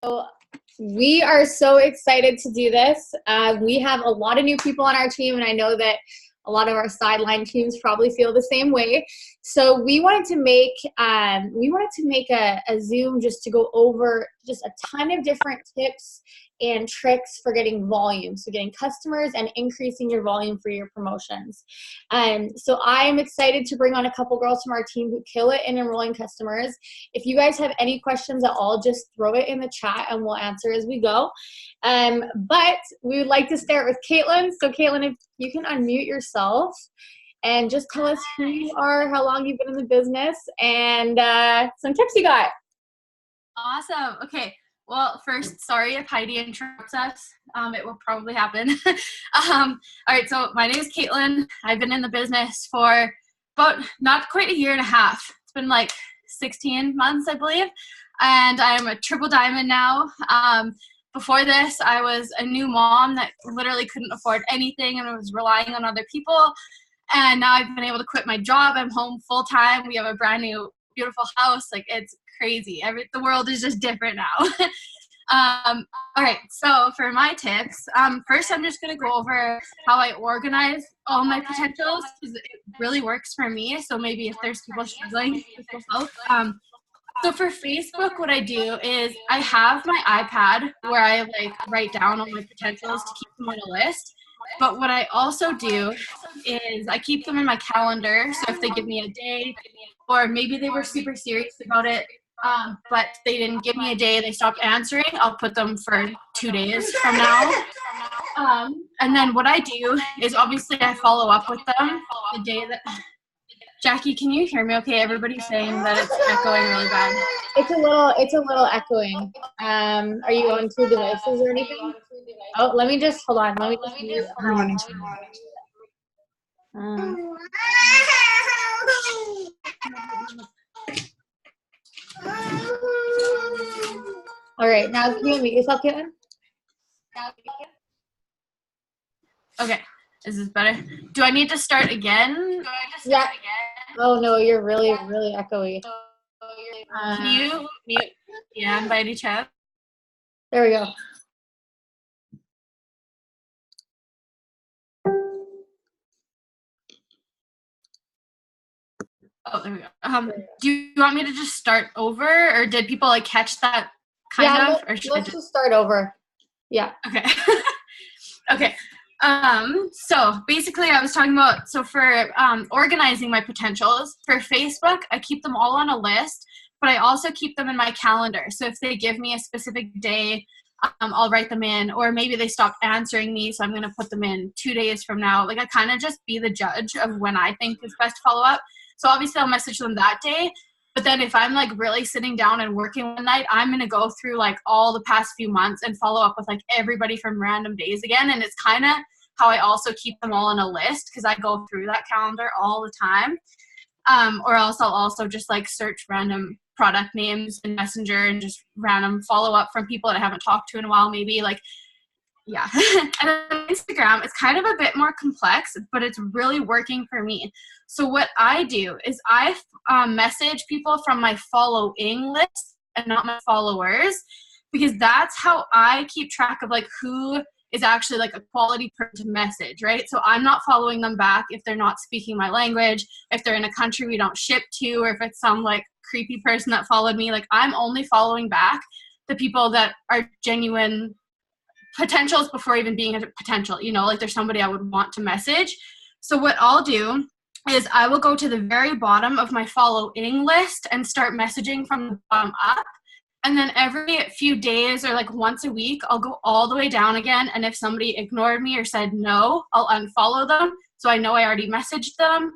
So we are so excited to do this. We have a lot of new people on our team, and I know that a lot of our sideline teams probably feel the same way. So we wanted to make a Zoom just to go over just a ton of different tips and tricks for getting volume, so getting customers and increasing your volume for your promotions. So I'm excited to bring on a couple girls from our team who kill it in enrolling customers. If you guys have any questions at all, just throw it in the chat and we'll answer as we go. But we would like to start with Caitlin. So Caitlin, if you can unmute yourself and just tell us who you are, how long you've been in the business, and some tips you got. Awesome. Okay. Well, first, sorry if Heidi interrupts us. It will probably happen. All right. So my name is Caitlin. I've been in the business for about not quite a year and a half. It's been like 16 months, I believe. And I'm a triple diamond now. Before this, I was a new mom that literally couldn't afford anything and was relying on other people. And now I've been able to quit my job. I'm home full time. We have a brand new, beautiful house. Like, it's crazy. The world is just different now. All right. So for my tips, first I'm just going to go over how I organize all my potentials, because it really works for me. So maybe if there's people struggling, this will help. So for Facebook, what I do is I have my iPad where I write down all my potentials to keep them on a list. But what I also do is I keep them in my calendar. So if they give me a day, or maybe they were super serious about it, but they didn't give me a day, they stopped answering, I'll put them for 2 days from now. And then what I do is obviously I follow up with them the day that... Jackie, can you hear me okay? Everybody's saying that it's echoing really bad. It's a little echoing. Are you on two devices or anything? Oh, let me just, hold on. Let me just mute. All right, now can you mute yourself, Caitlin? Okay, is this better? Do I need to start again? Yeah. Oh no, you're really, really echoey. Can you mute Jan by any chance? There we go. Oh, there we go. Do you want me to just start over, or did people catch that kind of? Or should let's just start over. Yeah. Okay. Okay. So basically I was talking about, so for organizing my potentials for Facebook, I keep them all on a list, but I also keep them in my calendar. So if they give me a specific day, I'll write them in, or maybe they stopped answering me, so I'm going to put them in 2 days from now. Like, I kind of just be the judge of when I think is best to follow up. So obviously I'll message them that day. But then if I'm really sitting down and working one night, I'm going to go through all the past few months and follow up with everybody from random days again. And it's kind of how I also keep them all on a list, because I go through that calendar all the time. Or else I'll also just search random product names in Messenger and just random follow up from people that I haven't talked to in a while, maybe yeah. And then Instagram is kind of a bit more complex, but it's really working for me. So what I do is I message people from my following list and not my followers, because that's how I keep track of who is actually a quality person to message, right? So I'm not following them back if they're not speaking my language, if they're in a country we don't ship to, or if it's some creepy person that followed me. I'm only following back the people that are genuine potentials before even being a potential, there's somebody I would want to message. So what I'll do is I will go to the very bottom of my following list and start messaging from the bottom up. And then every few days or once a week, I'll go all the way down again. And if somebody ignored me or said no, I'll unfollow them. So I know I already messaged them.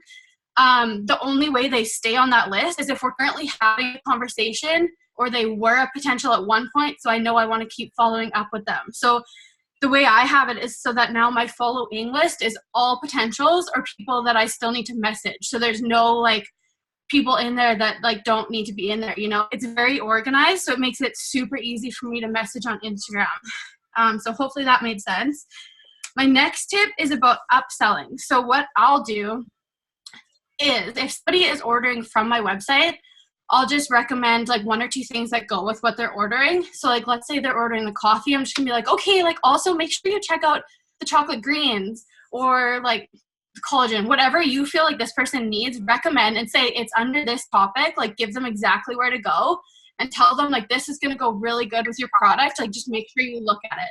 The only way they stay on that list is if we're currently having a conversation, or they were a potential at one point, so I know I want to keep following up with them. So the way I have it is so that now my following list is all potentials or people that I still need to message. So there's no people in there that don't need to be in there. It's very organized, so it makes it super easy for me to message on Instagram. So hopefully that made sense. My next tip is about upselling. So what I'll do is if somebody is ordering from my website, I'll just recommend like 1 or 2 things that go with what they're ordering. So like, let's say they're ordering the coffee. I'm just gonna be like, okay, like also make sure you check out the chocolate greens or like collagen, whatever you feel like this person needs, recommend and say it's under this topic, like give them exactly where to go and tell them like this is going to go really good with your product, like just make sure you look at it.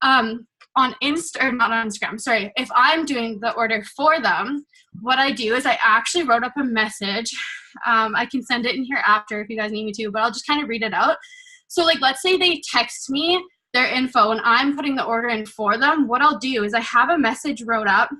On not on Instagram, sorry, if I'm doing the order for them, what I do is I actually wrote up a message. I can send it in here after if you guys need me to, but I'll just kind of read it out. So like, let's say they text me their info and I'm putting the order in for them. What I'll do is I have a message wrote up.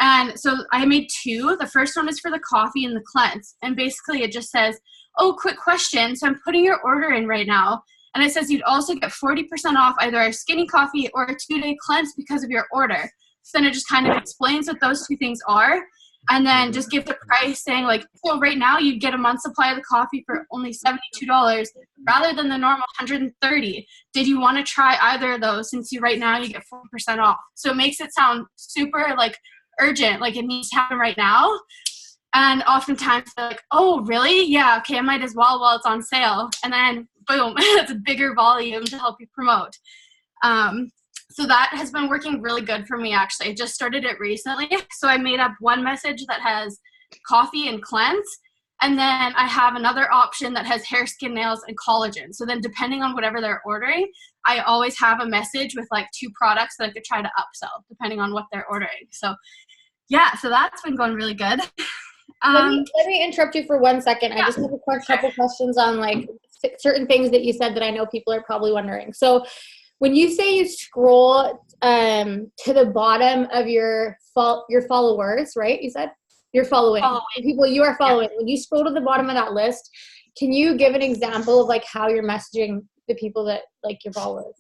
And so I made 2. The first one is for the coffee and the cleanse. And basically it just says, oh, quick question. So I'm putting your order in right now. And it says you'd also get 40% off either our skinny coffee or a 2-day cleanse because of your order. So then it just kind of explains what those 2 things are. And then just give the price saying like, well, right now you'd get a month's supply of the coffee for only $72 rather than the normal $130. Did you want to try either of those since you right now you get 4% off? So it makes it sound super like urgent, like it needs to happen right now. And oftentimes they're like, oh, really? Yeah, okay, I might as well while it's on sale. And then boom, it's a bigger volume to help you promote. So that has been working really good for me, actually. I just started it recently. So I made up one message that has coffee and cleanse. And then I have another option that has hair, skin, nails, and collagen. So then depending on whatever they're ordering, I always have a message with like 2 products that I could try to upsell depending on what they're ordering. So yeah, so that's been going really good. Let me interrupt you for 1 second. Yeah. I just have a couple questions on like certain things that you said that I know people are probably wondering. So when you say you scroll to the bottom of your followers, right? You said you're following people you are following. Yeah. When you scroll to the bottom of that list, can you give an example of like how you're messaging the people that like your followers,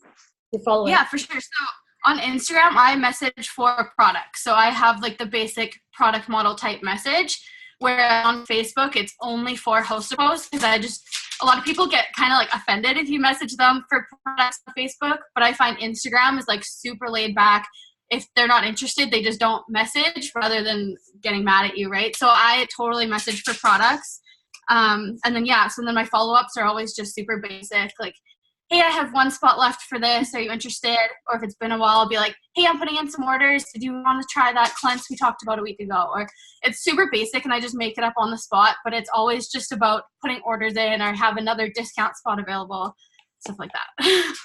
you're following? Yeah, for sure. So on Instagram, I message for products. So I have like the basic product model type message, where on Facebook, it's only for host posts because a lot of people get kind of like offended if you message them for products on Facebook, but I find Instagram is like super laid back. If they're not interested, they just don't message rather than getting mad at you, right? So I totally message for products. And then, so then my follow-ups are always just super basic, like, hey, I have 1 spot left for this. Are you interested? Or if it's been a while, I'll be like, hey, I'm putting in some orders. Did you want to try that cleanse we talked about a week ago? Or it's super basic and I just make it up on the spot, but it's always just about putting orders in or have another discount spot available, stuff like that.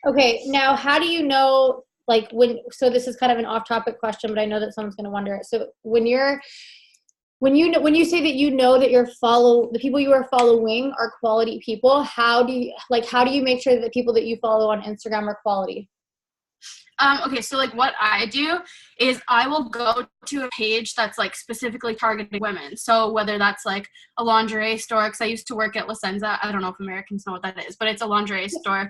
Okay, now how do you know, like so this is kind of an off-topic question, but I know that someone's going to wonder. So when you say that you know that the people you are following are quality people, how do you make sure that the people that you follow on Instagram are quality? Okay, so like what I do is I will go to a page that's like specifically targeting women. So whether that's like a lingerie store, because I used to work at La Senza. I don't know if Americans know what that is, but it's a lingerie store.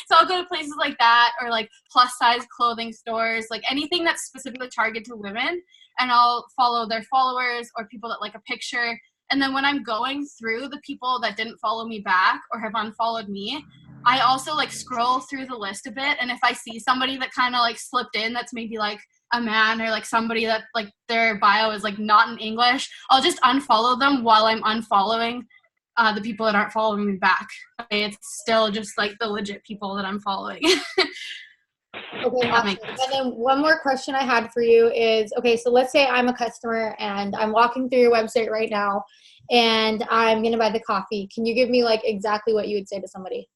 So I'll go to places like that or like plus size clothing stores, like anything that's specifically targeted to women. And I'll follow their followers or people that like a picture. And then when I'm going through the people that didn't follow me back or have unfollowed me, I also like scroll through the list a bit. And if I see somebody that kind of like slipped in, that's maybe like a man or like somebody that like their bio is like not in English, I'll just unfollow them while I'm unfollowing the people that aren't following me back. Okay, it's still just like the legit people that I'm following. Okay, awesome. And then one more question I had for you is, okay, so let's say I'm a customer and I'm walking through your website right now and I'm going to buy the coffee. Can you give me like exactly what you would say to somebody?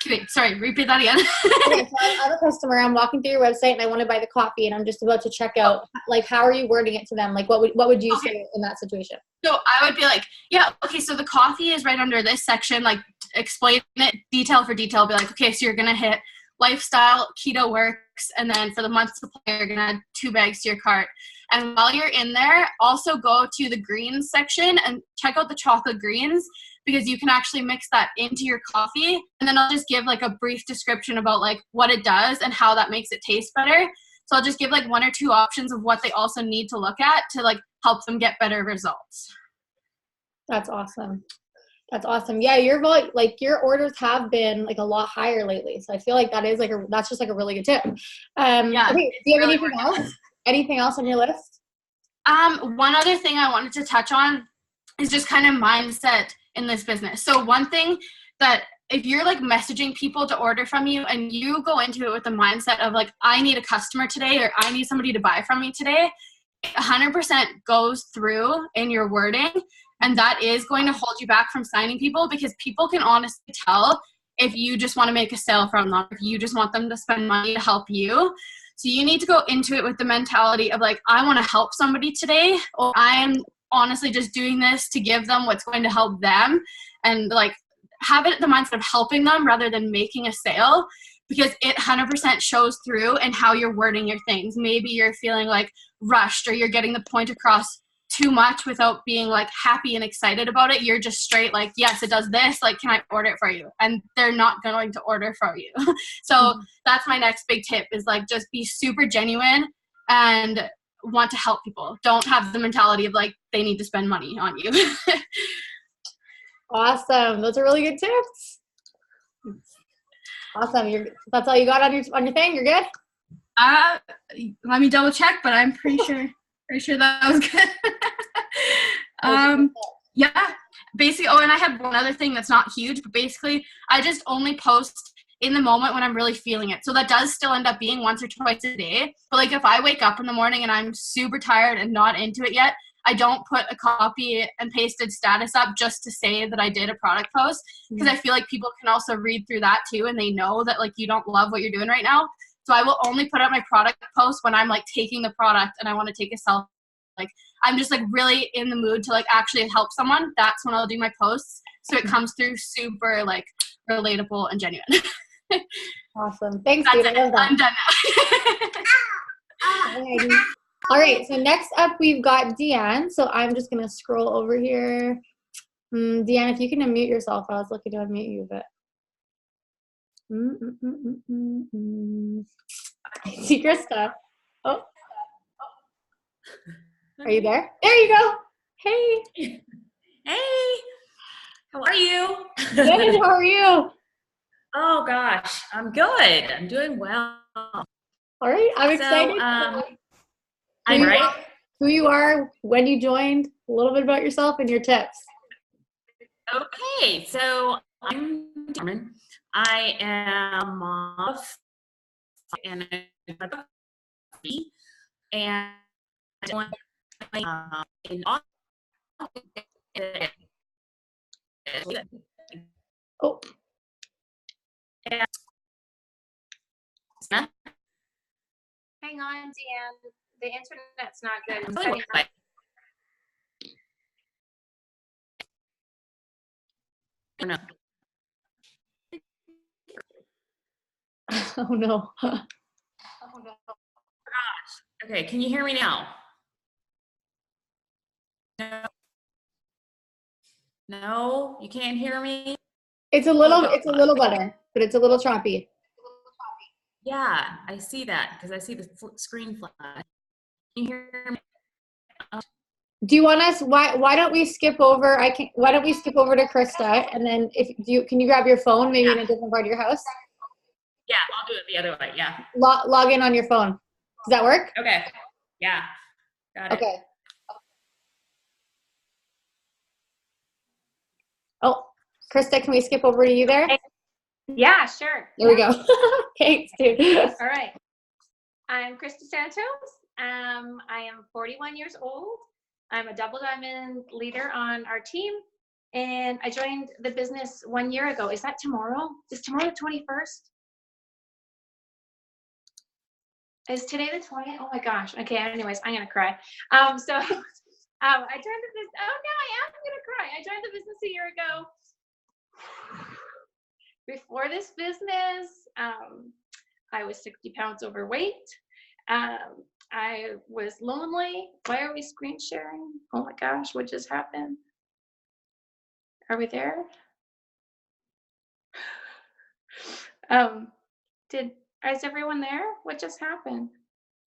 Wait, sorry, repeat that again. Okay, so I'm a customer. I'm walking through your website and I want to buy the coffee and I'm just about to check out. Like, how are you wording it to them? Like, what would you say in that situation? So I would be like, yeah, okay, so the coffee is right under this section. Like, explain it detail for detail. Be like, okay, so you're going to hit lifestyle, keto works, and then for the month supply, you're going to add 2 bags to your cart. And while you're in there, also go to the greens section and check out the chocolate greens, because you can actually mix that into your coffee. And then I'll just give like a brief description about like what it does and how that makes it taste better. So I'll just give like 1 or 2 options of what they also need to look at to like help them get better results. That's awesome. That's awesome. Yeah, your orders have been like a lot higher lately. So I feel like that's just like a really good tip. Yeah. Okay, do you have anything else? Anything else on your list? One other thing I wanted to touch on is just kind of mindset in this business. So one thing that if you're like messaging people to order from you and you go into it with the mindset of like, I need a customer today or I need somebody to buy from me today, 100% goes through in your wording. And that is going to hold you back from signing people, because people can honestly tell if you just want to make a sale from them, if you just want them to spend money to help you. So you need to go into it with the mentality of like, I want to help somebody today, or I am honestly just doing this to give them what's going to help them, and like have it the mindset of helping them rather than making a sale, because it 100% shows through in how you're wording your things. Maybe you're feeling like rushed, or you're getting the point across too much without being like happy and excited about it. You're just straight like, yes, it does this, like, can I order it for you? And they're not going to order for you. So that's my next big tip, is like, just be super genuine and want to help people. Don't have the mentality of like they need to spend money on you. Awesome. Those are really good tips. Awesome. That's all you got on your thing? You're good? Let me double check, but I'm pretty sure that was good. Yeah, basically. Oh, and I have one other thing that's not huge, but basically I just only post in the moment when I'm really feeling it. So that does still end up being once or twice a day. But like if I wake up in the morning and I'm super tired and not into it yet, I don't put a copy and pasted status up just to say that I did a product post, because I feel like people can also read through that too, and they know that like you don't love what you're doing right now. So I will only put up my product post when I'm like taking the product and I want to take a selfie. Like I'm just like really in the mood to like actually help someone. That's when I'll do my posts. So it comes through super like relatable and genuine. Awesome. Thanks, dude. I'm done now. All right. So next up we've got Deanne. So I'm just going to scroll over here. Deanne, if you can unmute yourself, I was looking to unmute you, but. I see Krista. Oh. Are you there? There you go. Hey. Hey. How are you? Good. How are you? Oh gosh, I'm good. I'm doing well. All right. I'm excited. I'm right. Who you are, when you joined, a little bit about yourself and your tips. Okay, so I'm Carmen. I am off and in Oh. Hang on, Dan. The internet's not good. No. Oh no. Oh no. Gosh. Okay, can you hear me now? No, you can't hear me? It's a little better, but it's a little choppy. Yeah, I see that because I see the screen flash. Can you hear me? Do you want us? Why don't we skip over? Why don't we skip over to Krista, and then can you grab your phone, maybe in a different part of your house? Yeah, I'll do it the other way. Yeah. Log in on your phone. Does that work? Okay. Yeah. Got it. Okay. Oh, Krista, can we skip over to you there? Yeah, sure. There we go. Thanks, dude. All right. I'm Krista Santos. I am 41 years old. I'm a double diamond leader on our team, and I joined the business 1 year ago. Is that tomorrow? Is tomorrow the 21st? Is today the 20th? Oh my gosh. Okay. Anyways, I'm gonna cry. I joined the business. Oh no, I am gonna cry. I joined the business a year ago. Before this business, I was 60 pounds overweight. I was lonely. Why are we screen sharing? Oh my gosh, what just happened? Are we there? Is everyone there? What just happened?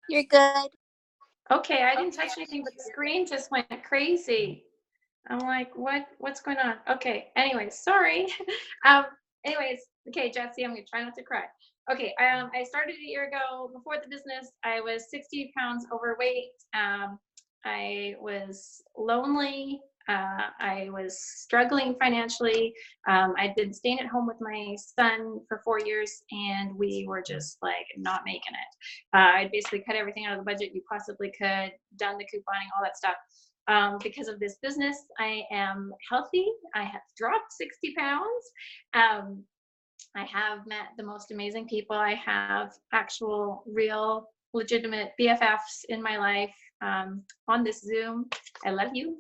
You're good. Okay, I didn't touch anything, but the screen just went crazy. I'm like, what's going on? Okay, anyways, sorry. Okay, Jesse, I'm gonna try not to cry. Okay, I started a year ago. Before the business, I was 60 pounds overweight. I was lonely. I was struggling financially. I'd been staying at home with my son for 4 years, and we were just like not making it. I'd basically cut everything out of the budget you possibly could, done the couponing, all that stuff. Because of this business, I am healthy. I have dropped 60 pounds. I have met the most amazing people. I have actual, real, legitimate BFFs in my life on this Zoom. I love you.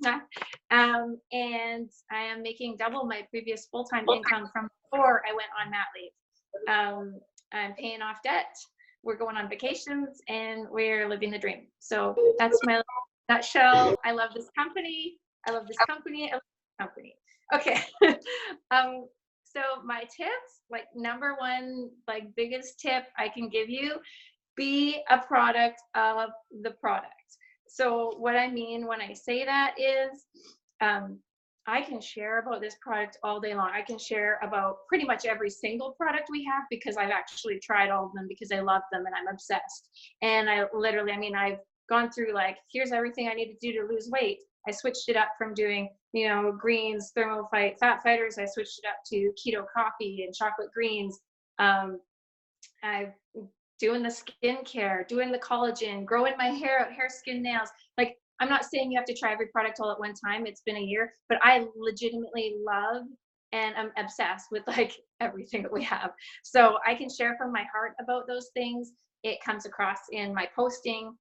And I am making double my previous full-time income from before I went on mat leave. I'm paying off debt. We're going on vacations, and we're living the dream. So that's my nutshell. I love this company. I love this company. I love this company. Okay. So my tips, like number one, like biggest tip I can give you, be a product of the product. So what I mean when I say that is, I can share about this product all day long. I can share about pretty much every single product we have because I've actually tried all of them because I love them and I'm obsessed. And I literally, I mean, I've gone through like, here's everything I need to do to lose weight. I switched it up from doing, you know, greens, thermophyte, fat fighters. I switched it up to keto coffee and chocolate greens. I'm doing the skincare, doing the collagen, growing my hair out, hair, skin, nails. Like, I'm not saying you have to try every product all at one time. It's been a year, but I legitimately love and I'm obsessed with like everything that we have. So I can share from my heart about those things. It comes across in my posting.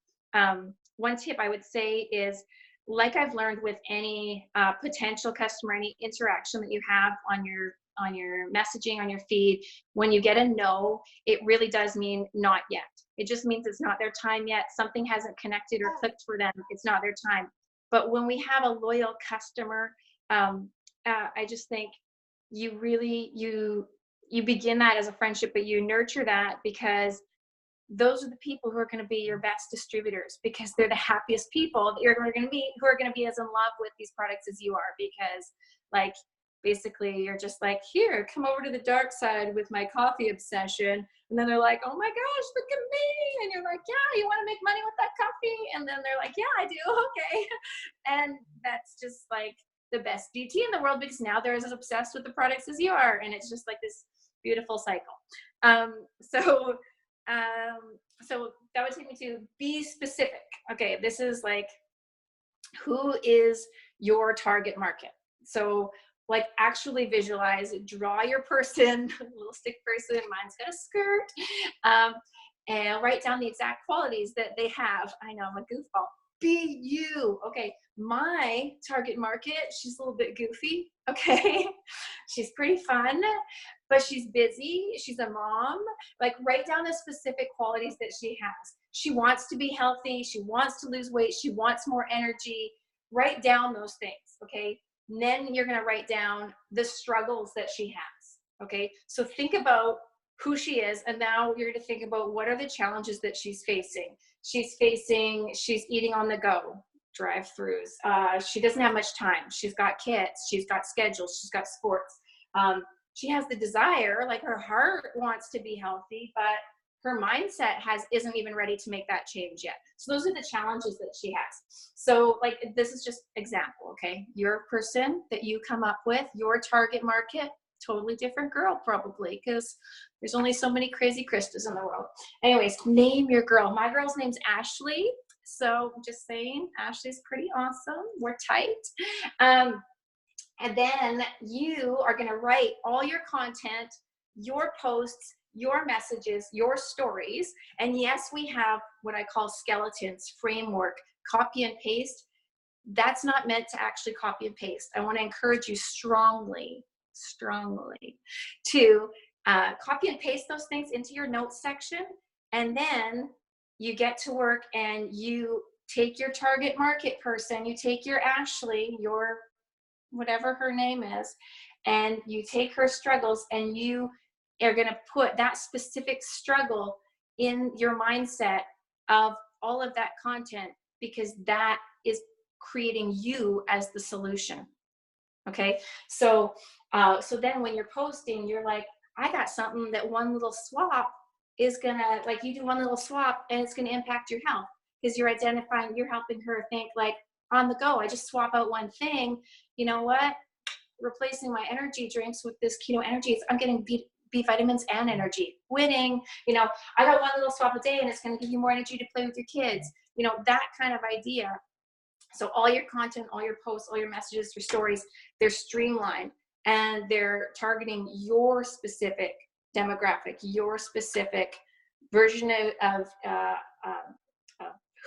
One tip I would say is, like I've learned with any potential customer, any interaction that you have on your messaging, on your feed, when you get a no, it really does mean not yet. It just means it's not their time yet. Something hasn't connected or clicked for them. It's not their time. But when we have a loyal customer, I just think you really, you begin that as a friendship, but you nurture that because those are the people who are going to be your best distributors because they're the happiest people that you're going to be, who are going to be as in love with these products as you are, because like basically you're just like, here, come over to the dark side with my coffee obsession. And then they're like, oh my gosh, look at me. And you're like, yeah, you want to make money with that coffee? And then they're like, yeah, I do. Okay. And that's just like the best DT in the world because now they're as obsessed with the products as you are. And it's just like this beautiful cycle. So that would take me to be specific. Okay, this is like, who is your target market? So like actually visualize, draw your person, a little stick person, mine's got a skirt, and write down the exact qualities that they have. I know, I'm a goofball. Be you. Okay, my target market, she's a little bit goofy. Okay, she's pretty fun, but she's busy. She's a mom. Like, write down the specific qualities that she has. She wants to be healthy. She wants to lose weight. She wants more energy. Write down those things. Okay, and then you're going to write down the struggles that she has. Okay, so think about who she is, and now you're going to think about what are the challenges that she's facing. She's eating on the go, drive-throughs. She doesn't have much time. She's got kids. She's got schedules. She's got sports. She has the desire, like her heart wants to be healthy, but her mindset isn't even ready to make that change yet. So those are the challenges that she has. So like, this is just example, okay? Your person that you come up with, your target market, totally different girl probably, because there's only so many crazy Kristas in the world. Anyways, name your girl. My girl's name's Ashley. So just saying, Ashley's pretty awesome. We're tight. And then you are going to write all your content, your posts, your messages, your stories. And yes, we have what I call skeletons, framework, copy and paste. That's not meant to actually copy and paste. I want to encourage you strongly to copy and paste those things into your notes section. And then you get to work and you take your target market person, you take your Ashley, your whatever her name is, and you take her struggles and you are going to put that specific struggle in your mindset of all of that content, because that is creating you as the solution. Okay, so then when you're posting, you're like, I got something that one little swap is gonna, like, you do one little swap and it's gonna impact your health. because you're identifying, you're helping her think like on the go. I just swap out one thing. You know what? Replacing my energy drinks with this keto energy, I'm getting B vitamins and energy. Winning, you know, I got one little swap a day and it's going to give you more energy to play with your kids. You know, that kind of idea. So all your content, all your posts, all your messages, your stories, they're streamlined and they're targeting your specific demographic, your specific version of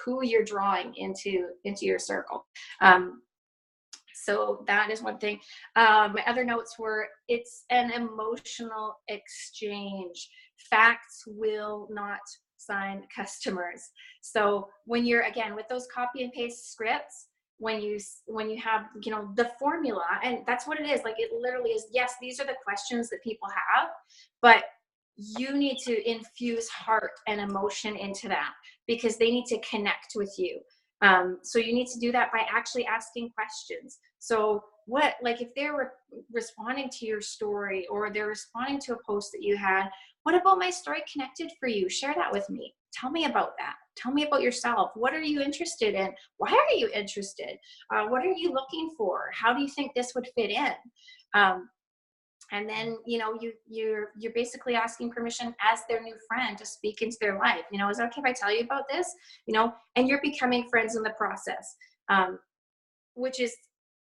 who you're drawing into your circle. So that is one thing. My other notes were, it's an emotional exchange. Facts will not sign customers. So when you're, again, with those copy and paste scripts, when you have, you know, the formula, and that's what it is, like it literally is, yes, these are the questions that people have, but you need to infuse heart and emotion into that because they need to connect with you. So you need to do that by actually asking questions. So what, like if they're responding to your story or they're responding to a post that you had, what about my story connected for you? Share that with me. Tell me about that. Tell me about yourself. What are you interested in? Why are you interested? What are you looking for? How do you think this would fit in? And then, you know, you're basically asking permission as their new friend to speak into their life. You know, is it okay if I tell you about this? You know, and you're becoming friends in the process, which is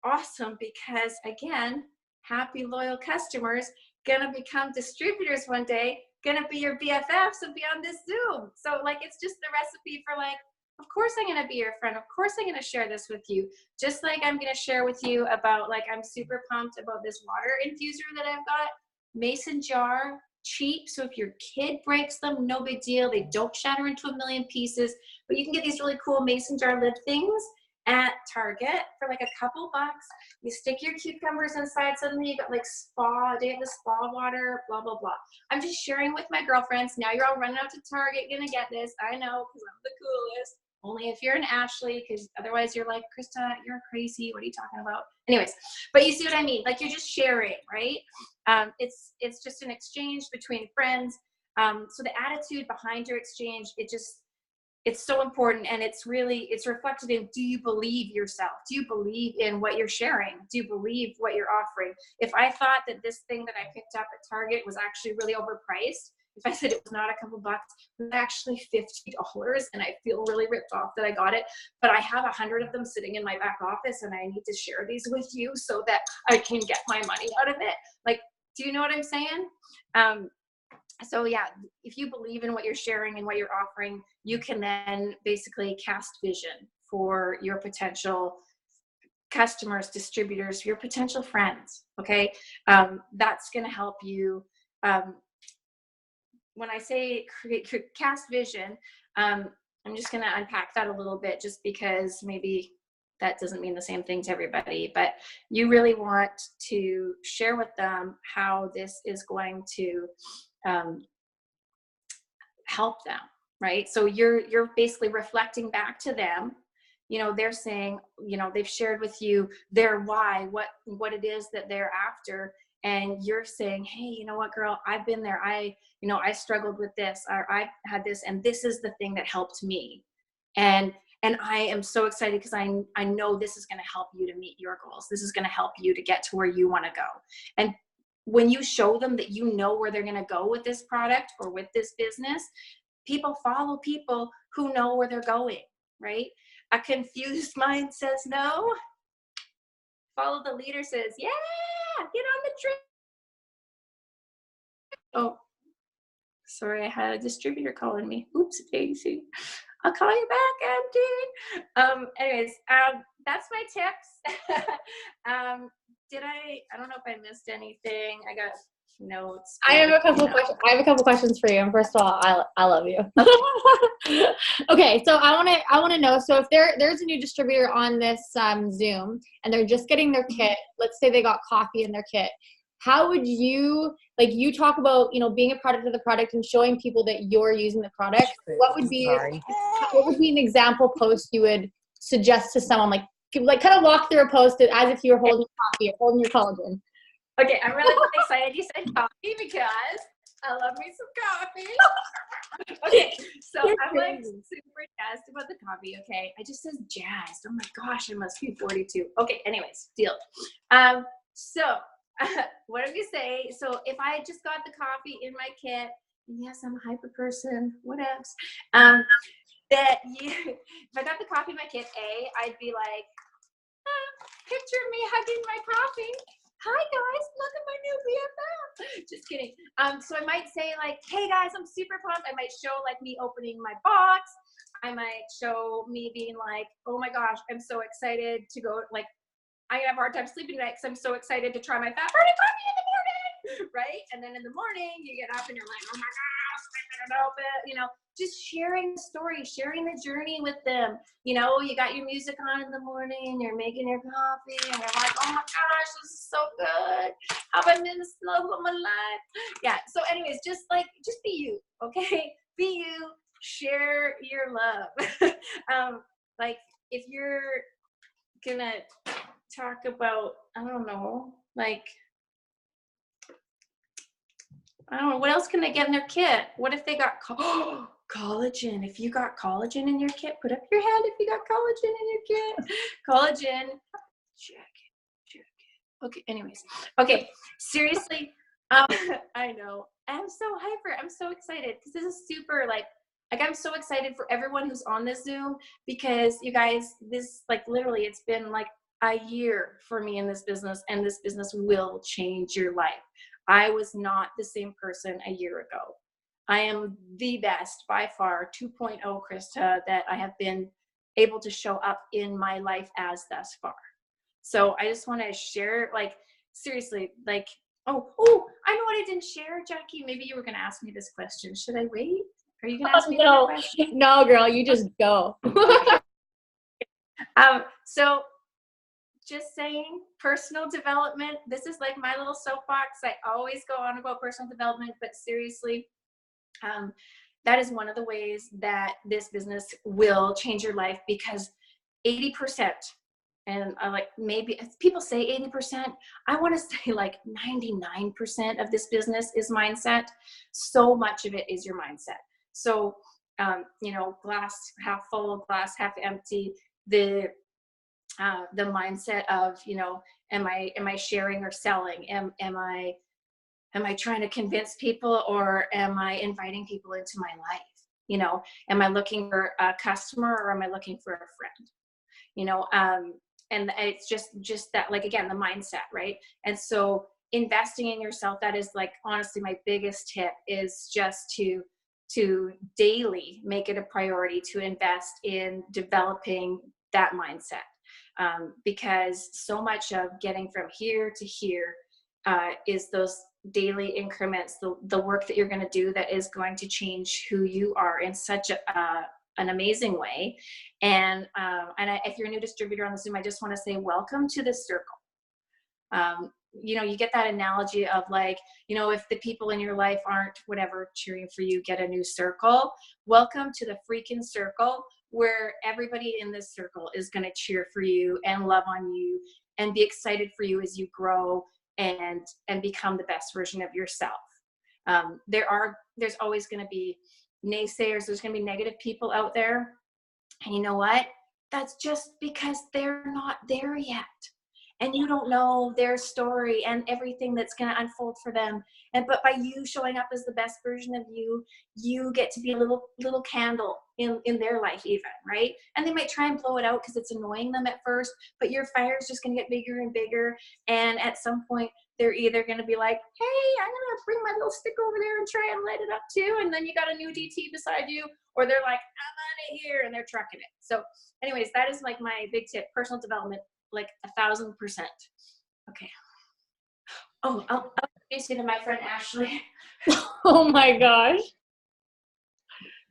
awesome because, again, happy, loyal customers gonna become distributors one day, gonna be your BFFs and be on this Zoom. So like, it's just the recipe for like, of course I'm going to be your friend. Of course I'm going to share this with you. Just like I'm going to share with you about, like, I'm super pumped about this water infuser that I've got. Mason jar, cheap. So if your kid breaks them, no big deal. They don't shatter into a million pieces. But you can get these really cool mason jar lid things at Target for like a couple bucks. You stick your cucumbers inside. Suddenly you got like spa, they have the spa water, blah, blah, blah. I'm just sharing with my girlfriends. Now you're all running out to Target, gonna get this. I know, because I'm the coolest. Only if you're an Ashley, because otherwise you're like, Krista, you're crazy. What are you talking about? Anyways, but you see what I mean? Like, you're just sharing, right? It's just an exchange between friends. So the attitude behind your exchange, it's so important, and it's reflected in, do you believe yourself? Do you believe in what you're sharing? Do you believe what you're offering? If I thought that this thing that I picked up at Target was actually really overpriced, if I said it was not a couple bucks, it was actually $50, and I feel really ripped off that I got it, but I have 100 of them sitting in my back office, and I need to share these with you so that I can get my money out of it. Like, do you know what I'm saying? So yeah, if you believe in what you're sharing and what you're offering, you can then basically cast vision for your potential customers, distributors, your potential friends, okay? That's gonna help you. When I say cast vision, I'm just gonna unpack that a little bit, just because maybe that doesn't mean the same thing to everybody, but you really want to share with them how this is going to help them, right? So you're basically reflecting back to them. You know, they're saying, you know, they've shared with you their why, what it is that they're after, and you're saying, hey, you know what, girl, I've been there. I struggled with this, or I had this, and this is the thing that helped me. And I am so excited because I know this is going to help you to meet your goals. This is going to help you to get to where you want to go. And when you show them that you know where they're going to go with this product or with this business, people follow people who know where they're going, right? A confused mind says no. Follow the leader says, yeah, get on the train. Oh, sorry, I had a distributor calling me. Oops, Daisy. I'll call you back, Andy. Anyways, that's my tips. I don't know if I missed anything. I got notes. I have a couple questions for you. And first of all, I love you. Okay, so I want to know. So if there's a new distributor on this Zoom and they're just getting their kit, let's say they got coffee in their kit, how would you, like, you talk about, you know, being a product of the product and showing people that you're using the product. What would be an example post you would suggest to someone, like kind of walk through a post as if you were holding coffee or holding your collagen? Okay, I'm really excited you said coffee because I love me some coffee. Okay, so You're I'm like crazy. super jazzed about the coffee. Okay, I just says jazzed. Oh my gosh, I must be 42. Okay, anyways, deal. So what did we say? So if I just got the coffee in my kit, yes, I'm a hyper person. What else? If I got the coffee in my kit, I'd be like, picture me hugging my coffee. Hi guys, look at my new BFF. Just kidding. So I might say like, hey guys, I'm super pumped. I might show like me opening my box. I might show me being like, oh my gosh, I'm so excited to go. Like, I have a hard time sleeping tonight because I'm so excited to try my fat burning coffee in the morning, right? And then in the morning you get up and you're like, oh my gosh, I better open, you know. Just sharing the story, sharing the journey with them. You know, you got your music on in the morning, you're making your coffee, and you're like, oh my gosh, this is so good. How have I been the love of my life? Yeah, so anyways, just be you, okay? Be you, share your love. Like, if you're gonna talk about, I don't know, like, I don't know, what else can they get in their kit? What if they got collagen? If you got collagen in your kit, put up your hand if you got collagen in your kit. Collagen. Check it. Okay, anyways. Okay, seriously, I know. I'm so hyper. I'm so excited because this is super, like I'm so excited for everyone who's on this Zoom because you guys, this, like, literally, it's been like a year for me in this business, and this business will change your life. I was not the same person a year ago. I am the best, by far, 2.0 Krista, that I have been able to show up in my life as thus far. So I just want to share, like, seriously, like, oh, I know what I didn't share, Jackie. Maybe you were going to ask me this question. Should I wait? Are you going to ask me another question? No, girl, you just go. So just saying, personal development, this is like my little soapbox. I always go on about personal development, but seriously, that is one of the ways that this business will change your life, because 80%, and I like, maybe people say 80%, I want to say like 99% of this business is mindset. So much of it is your mindset. So, you know, glass half full, glass half empty, the mindset of, you know, am I sharing or selling? Am I trying to convince people, or am I inviting people into my life? You know, am I looking for a customer, or am I looking for a friend? You know, and it's just that, like, again, the mindset, right? And so investing in yourself, that is, like, honestly, my biggest tip is just to daily make it a priority to invest in developing that mindset. Because so much of getting from here to here is those daily increments, the work that you're going to do that is going to change who you are in such an amazing way. And if you're a new distributor on the Zoom, I just want to say, welcome to this circle. You know, you get that analogy of, like, you know, if the people in your life aren't whatever cheering for you, get a new circle. Welcome to the freaking circle, where everybody in this circle is going to cheer for you and love on you and be excited for you as you grow and become the best version of yourself. There's always going to be naysayers. There's going to be negative people out there. And you know what? That's just because they're not there yet. And you don't know their story and everything that's going to unfold for them. But by you showing up as the best version of you, you get to be a little candle in their life even, right? And they might try and blow it out because it's annoying them at first, but your fire is just going to get bigger and bigger. And at some point, they're either going to be like, hey, I'm going to bring my little stick over there and try and light it up too. And then you got a new DT beside you. Or they're like, I'm out of here, and they're trucking it. So anyways, that is, like, my big tip, personal development, like 1,000%. Okay. Oh, I'll introduce you to my friend Ashley. Oh my gosh.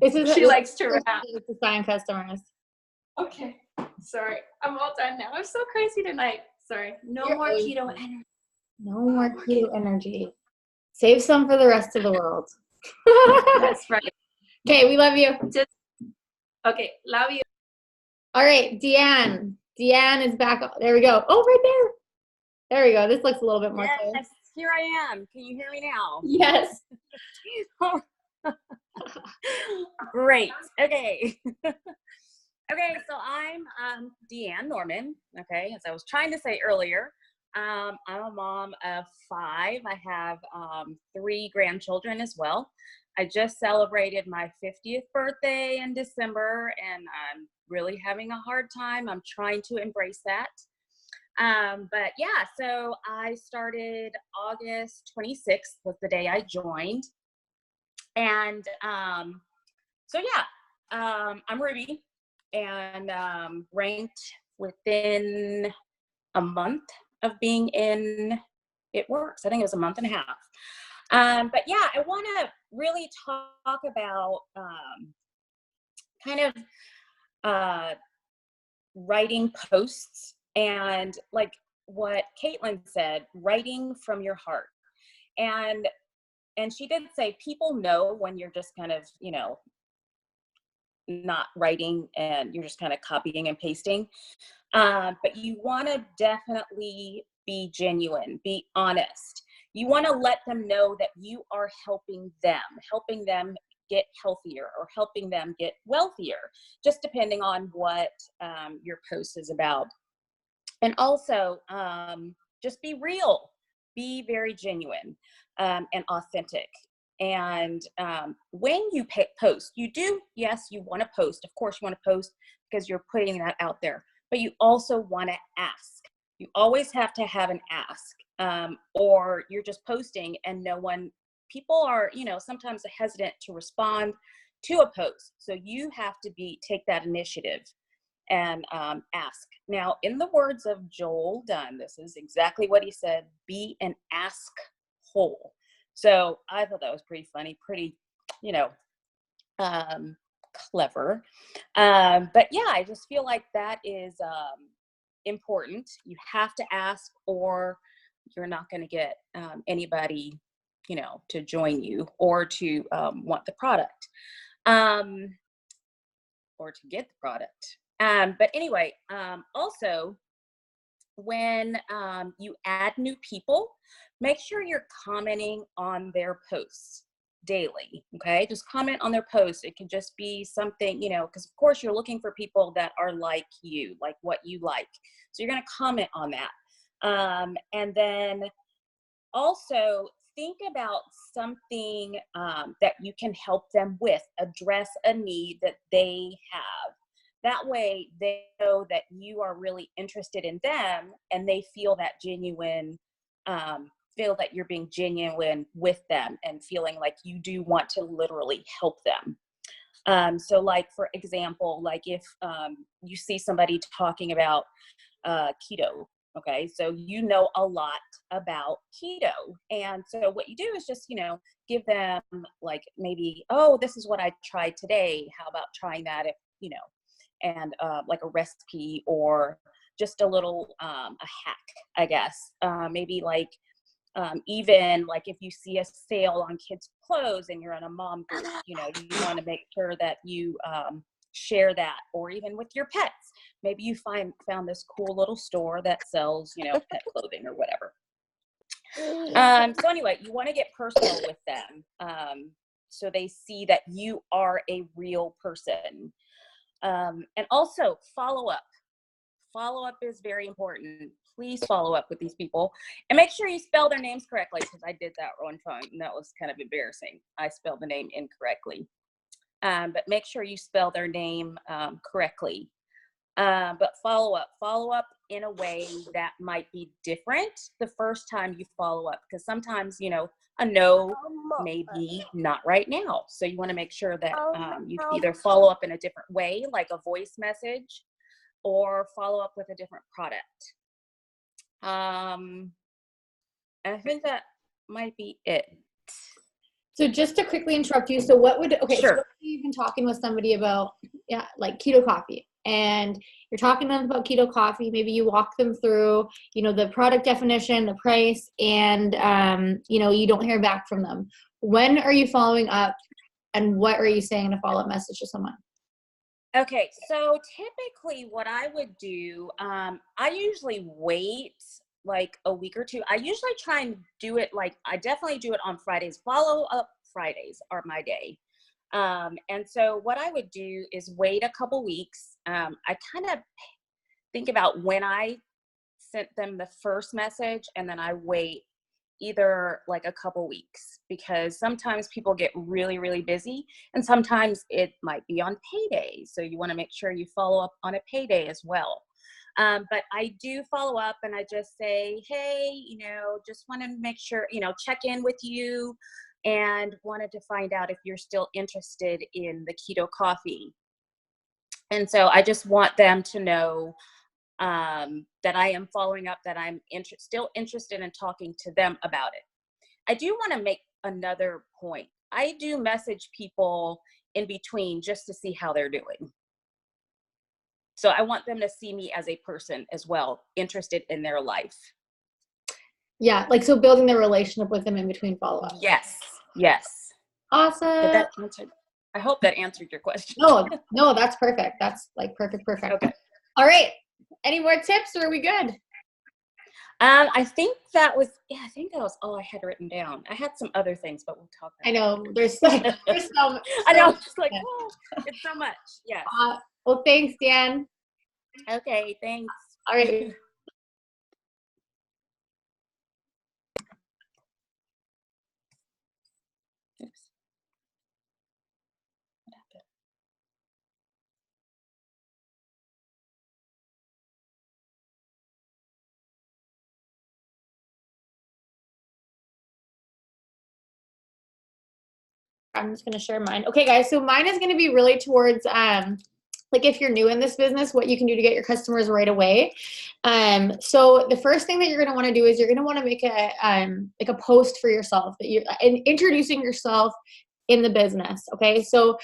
She likes to rap. To sign customers. Okay. Sorry. I'm all done now. I'm so crazy tonight. Sorry. No You're more always keto fine. energy. No more keto energy. Save some for the rest of the world. That's right. Okay, we love you. Okay, love you. All right, Deanne. Deanne is back. There we go. Oh, right there. There we go. This looks a little bit more clear. Yes, here I am. Can you hear me now? Yes. Great. Okay. Okay, so I'm Deanne Norman. Okay, as I was trying to say earlier, I'm a mom of 5. I have 3 grandchildren as well. I just celebrated my 50th birthday in December, and I'm really having a hard time. I'm trying to embrace that. But yeah, so I started August 26th was the day I joined. And so yeah, I'm Ruby, and ranked within a month of being in It Works. I think it was a month and a half. But yeah, I want to really talk about kind of writing posts and like what Caitlin said, writing from your heart. And she did say people know when you're just kind of, not writing and you're just kind of copying and pasting. But you want to definitely be genuine, be honest. You want to let them know that you are helping them get healthier or helping them get wealthier, just depending on what your post is about. And also, just be real, be very genuine and authentic. And when you post, you want to post. Of course, you want to post because you're putting that out there. But you also want to ask. You always have to have an ask, or you're just posting and people are, sometimes hesitant to respond to a post. So you have to take that initiative and ask. Now, in the words of Joel Dunn, this is exactly what he said: be an ask hole. So I thought that was pretty funny, pretty, clever. But yeah, I just feel like that is important. You have to ask, or you're not going to get anybody, to join you or to want the product, or to get the product. But anyway, also, when you add new people, make sure you're commenting on their posts daily. Okay, just comment on their posts. It can just be something, because of course you're looking for people that are like you, like what you like. So you're going to comment on that. And then also think about something that you can help them with, address a need that they have. That way they know that you are really interested in them, and they feel that feel that you're being genuine with them and feeling like you do want to literally help them. So like, for example, like if you see somebody talking about keto, okay, so you know a lot about keto. And so what you do is just, give them like maybe, oh, this is what I tried today. How about trying that if, and like a recipe or just a little a hack, I guess. Maybe like even like if you see a sale on kids' clothes and you're in a mom group, you want to make sure that you share that. Or even with your pets, maybe you found this cool little store that sells, pet clothing or whatever. So anyway, you want to get personal with them, so they see that you are a real person. And also follow up. Follow up is very important. Please follow up with these people and make sure you spell their names correctly, because I did that one time and that was kind of embarrassing. I spelled the name incorrectly. But make sure you spell their name correctly. But follow up in a way that might be different the first time you follow up, because sometimes, a no, maybe not right now. So you want to make sure that you either follow up in a different way, like a voice message, or follow up with a different product. And I think that might be it. So just to quickly interrupt you, so what would, okay, Sure. So you've been talking with somebody about, like keto coffee, and you're talking to them about keto coffee, maybe you walk them through, the product definition, the price, and, you don't hear back from them. When are you following up, and what are you saying in a follow-up message to someone? Okay, so typically what I would do, I usually wait like a week or two. I usually try and do it I definitely do it on Fridays. Follow up Fridays are my day. And so what I would do is wait a couple weeks. I kind of think about when I sent them the first message, and then I wait either like a couple weeks, because sometimes people get really, really busy, and sometimes it might be on payday. So you want to make sure you follow up on a payday as well. But I do follow up, and I just say, hey, just want to make sure, check in with you, and wanted to find out if you're still interested in the keto coffee. And so I just want them to know that I am following up, that I'm still interested in talking to them about it. I do want to make another point. I do message people in between just to see how they're doing. So I want them to see me as a person as well, interested in their life. Yeah, like, so building the relationship with them in between follow-up. Yes, yes. Awesome. I hope that answered your question. No, that's perfect. That's like perfect. Okay. All right. Any more tips, or are we good? I think that was all I had written down. I had some other things, but we'll talk about I know there's so I know, it's like, it's so much. Yes. Well, thanks, Dan. Okay, thanks. All right. Oops. What happened? I'm just going to share mine. Okay, guys. So mine is going to be really towards, like, if you're new in this business, what you can do to get your customers right away. So the first thing that you're going to want to do is you're going to want to make a post for yourself, that you're introducing yourself in the business. Okay. So,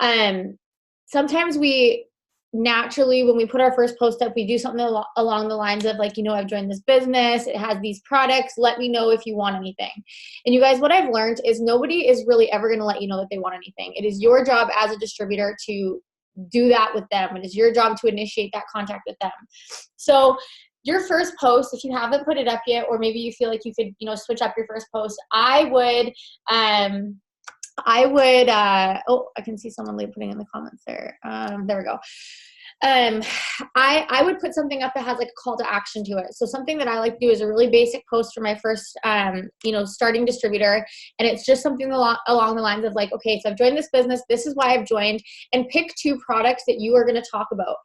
sometimes we naturally, when we put our first post up, we do something along the lines of like, I've joined this business. It has these products. Let me know if you want anything. And you guys, what I've learned is nobody is really ever going to let you know that they want anything. It is your job as a distributor to do that with them. It is your job to initiate that contact with them. So your first post, if you haven't put it up yet, or maybe you feel like you could, switch up your first post, I would, I can see someone putting in the comments there. There we go. I would put something up that has like a call to action to it. So something that I like to do is a really basic post for my first, starting distributor. And it's just something along the lines of like, okay, so I've joined this business. This is why I've joined, and pick 2 products that you are going to talk about.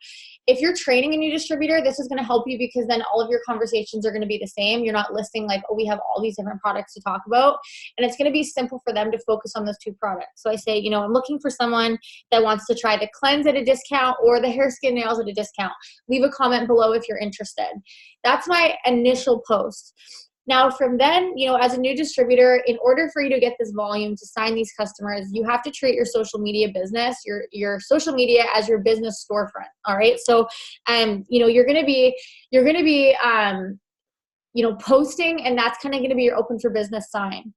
If you're training a new distributor, this is going to help you, because then all of your conversations are going to be the same. You're not listing like, oh, we have all these different products to talk about. And it's going to be simple for them to focus on those 2 products. So I say, I'm looking for someone that wants to try the cleanse at a discount or the hair, skin, nails at a discount. Leave a comment below if you're interested. That's my initial post. Now, from then, as a new distributor, in order for you to get this volume to sign these customers, you have to treat your social media business, your social media, as your business storefront. All right. So, you're going to be, posting, and that's kind of going to be your open for business sign.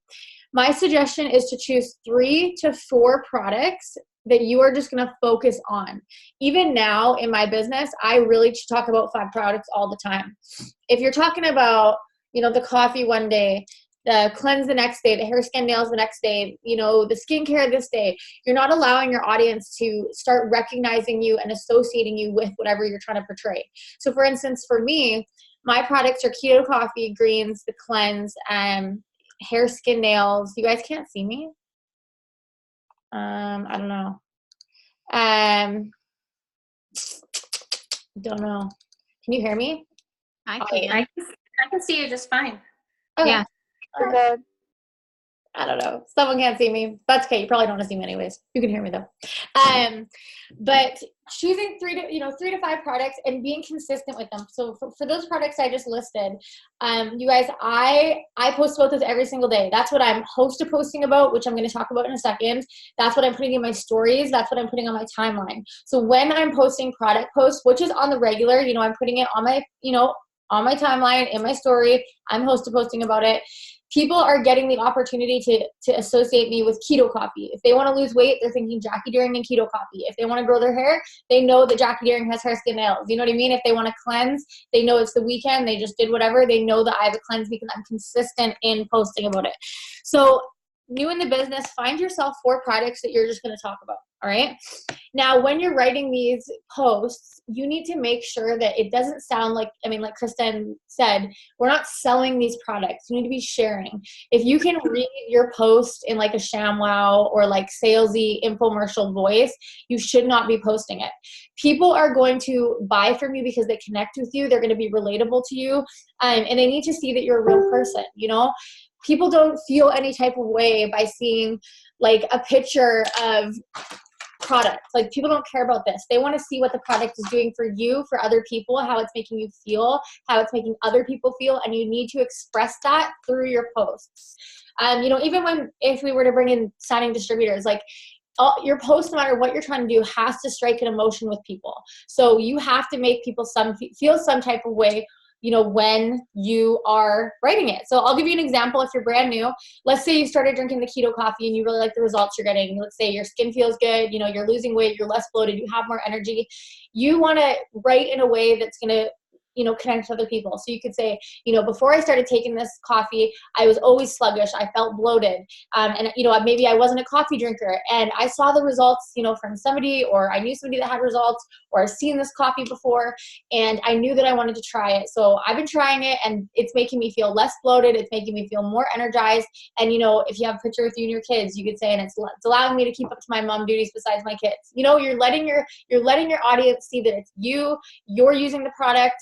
My suggestion is to choose 3 to 4 products that you are just going to focus on. Even now in my business, I really talk about 5 products all the time. If you're talking about, the coffee one day, the cleanse the next day, the hair, skin, nails the next day, the skincare this day, you're not allowing your audience to start recognizing you and associating you with whatever you're trying to portray. So for instance, for me, my products are keto coffee, greens, the cleanse, hair, skin, nails. You guys can't see me? I don't know. Don't know. Can you hear me? I can. I can see you just fine. Okay. Yeah. All right. I don't know. Someone can't see me. That's okay. You probably don't want to see me anyways. You can hear me though. But choosing 3 to 5 products and being consistent with them. So for those products I just listed, you guys, I post about those every single day. That's what I'm posting about, which I'm going to talk about in a second. That's what I'm putting in my stories. That's what I'm putting on my timeline. So when I'm posting product posts, which is on the regular, I'm putting it on my, on my timeline, in my story, I'm posting about it. People are getting the opportunity to associate me with keto coffee. If they want to lose weight, they're thinking Jackie Deering and keto coffee. If they want to grow their hair, they know that Jackie Deering has hair, skin, nails. You know what I mean? If they want to cleanse, they know it's the weekend, they just did whatever. They know that I have a cleanse because I'm consistent in posting about it. So new in the business, find yourself 4 products that you're just going to talk about. All right. Now, when you're writing these posts, you need to make sure that it doesn't sound like, I mean, like Kristen said, we're not selling these products. You need to be sharing. If you can read your post in like a ShamWow or like salesy infomercial voice, you should not be posting it. People are going to buy from you because they connect with you. They're going to be relatable to you. And they need to see that you're a real person, you know? People don't feel any type of way by seeing like a picture of product. Like, people don't care about this. They want to see what the product is doing for you, for other people, how it's making you feel, how it's making other people feel, and you need to express that through your posts. You know, even if we were to bring in signing distributors, like, your post, no matter what you're trying to do, has to strike an emotion with people. So you have to make people feel some type of way, you know, when you are writing it. So I'll give you an example. If you're brand new, let's say you started drinking the keto coffee and you really like the results you're getting. Let's say your skin feels good, you know, you're losing weight, you're less bloated, you have more energy. You want to write in a way that's going to, you know, connect with other people. So you could say, you know, before I started taking this coffee, I was always sluggish. I felt bloated. And, you know, maybe I wasn't a coffee drinker, and I saw the results, you know, from somebody, or I knew somebody that had results, or I've seen this coffee before, and I knew that I wanted to try it. So I've been trying it, and it's making me feel less bloated. It's making me feel more energized. And, you know, if you have a picture with you and your kids, you could say, and it's allowing me to keep up to my mom duties besides my kids. You know, you're letting your audience see that it's you're using the product.